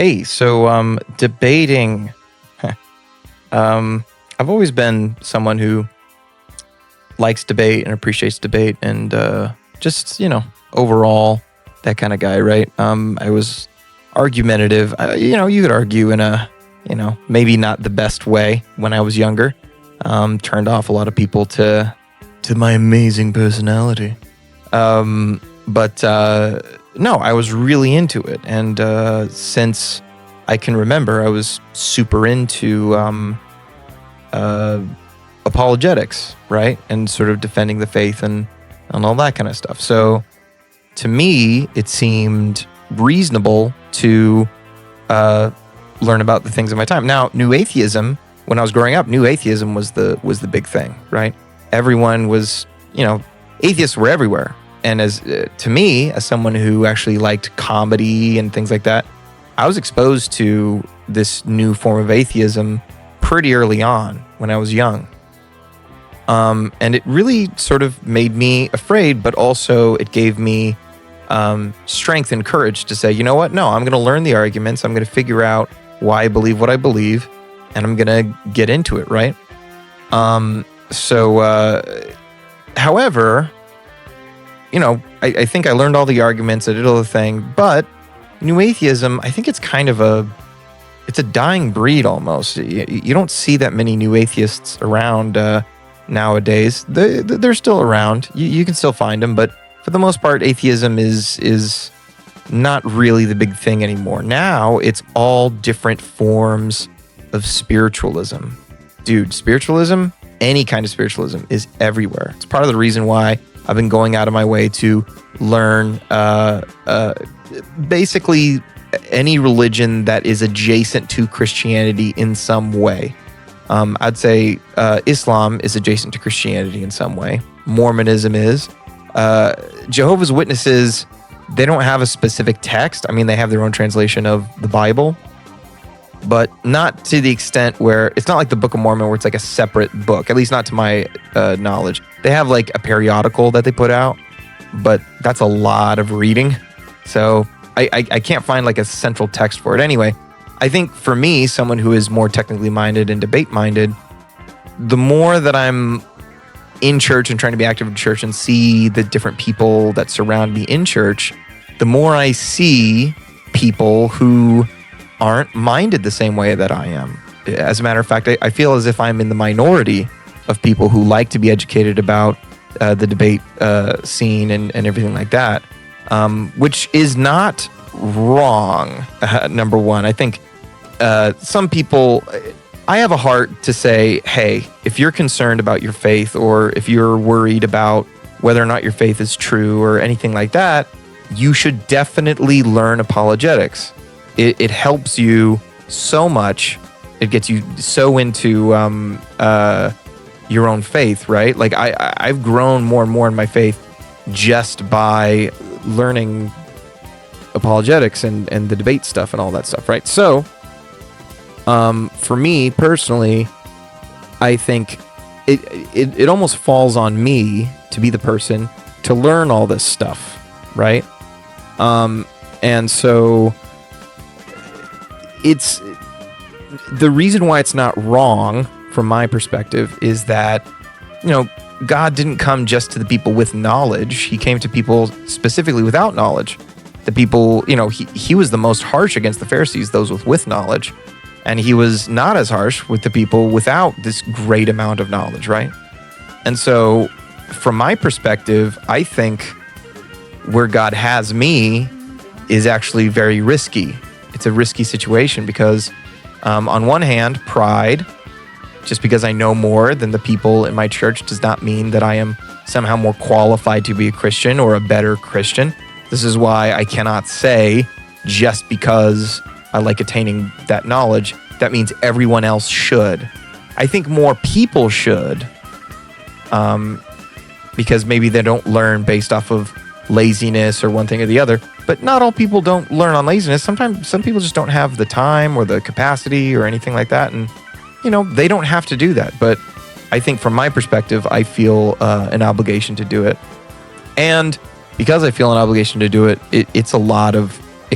Hey, debating. I've always been someone who likes debate and appreciates debate and overall, that kind of guy, right? I was argumentative. You could argue in a, maybe not the best way when I was younger. Turned off a lot of people to my amazing personality. No, I was really into it. And since I can remember, I was super into apologetics, right? And sort of defending the faith and all that kind of stuff. So to me, it seemed reasonable to learn about the things of my time. Now, New Atheism, when I was growing up, New Atheism was the big thing, right? Everyone was, atheists were everywhere. And to me, as someone who actually liked comedy and things like that, I was exposed to this new form of atheism pretty early on when I was young. And it really sort of made me afraid, but also it gave me strength and courage to say, you know what? No, I'm going to learn the arguments. I'm going to figure out why I believe what I believe, and I'm going to get into it, right? However, I think I learned all the arguments, I did all the thing, but New Atheism, I think it's kind of it's a dying breed almost. You don't see that many New Atheists around nowadays. They're still around. You can still find them, but for the most part, atheism is not really the big thing anymore. Now it's all different forms of spiritualism. Dude, spiritualism, any kind of spiritualism is everywhere. It's part of the reason why I've been going out of my way to learn basically any religion that is adjacent to Christianity in some way. I'd say Islam is adjacent to Christianity in some way. Mormonism is. Jehovah's Witnesses, they don't have a specific text. I mean, they have their own translation of the Bible, but not to the extent where it's not like the Book of Mormon where it's like a separate book, at least not to my knowledge. They have like a periodical that they put out, but that's a lot of reading. So I can't find like a central text for it. Anyway, I think for me, someone who is more technically minded and debate minded, the more that I'm in church and trying to be active in church and see the different people that surround me in church, the more I see people who aren't minded the same way that I am. As a matter of fact, I feel as if I'm in the minority of people who like to be educated about the debate scene and everything like that, which is not wrong, number one. I think some people, I have a heart to say, hey, if you're concerned about your faith or if you're worried about whether or not your faith is true or anything like that, you should definitely learn apologetics. It helps you so much. It gets you so into your own faith, right? Like I've grown more and more in my faith just by learning apologetics and the debate stuff and all that stuff, right? So for me personally, I think it almost falls on me to be the person to learn all this stuff, right? And so it's the reason why it's not wrong from my perspective is that, God didn't come just to the people with knowledge. He came to people specifically without knowledge. The people, he was the most harsh against the Pharisees, those with knowledge. And he was not as harsh with the people without this great amount of knowledge, right? And so from my perspective, I think where God has me is actually very risky. It's a risky situation because on one hand, pride, just because I know more than the people in my church does not mean that I am somehow more qualified to be a Christian or a better Christian. This is why I cannot say just because I like attaining that knowledge, that means everyone else should. I think more people should, because maybe they don't learn based off of laziness or one thing or the other. But not all people don't learn on laziness. Sometimes some people just don't have the time or the capacity or anything like that. And, they don't have to do that. But I think from my perspective, I feel an obligation to do it. And because I feel an obligation to do it, it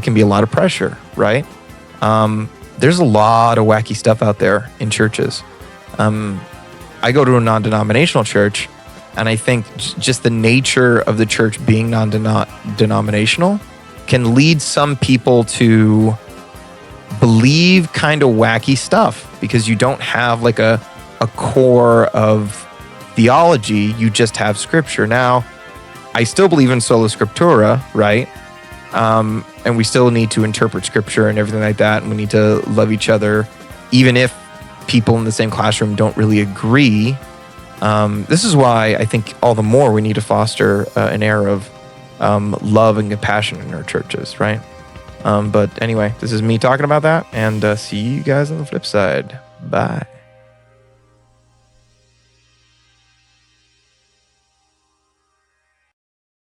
can be a lot of pressure, right? There's a lot of wacky stuff out there in churches. I go to a non-denominational church, and I think just the nature of the church being non-denominational can lead some people to believe kind of wacky stuff because you don't have like a core of theology. You just have scripture. Now, I still believe in sola scriptura, right? And we still need to interpret scripture and everything like that. And we need to love each other, even if people in the same classroom don't really agree. This is why I think all the more we need to foster an air of love and compassion in our churches, right? But anyway, this is me talking about that, and see you guys on the flip side. Bye.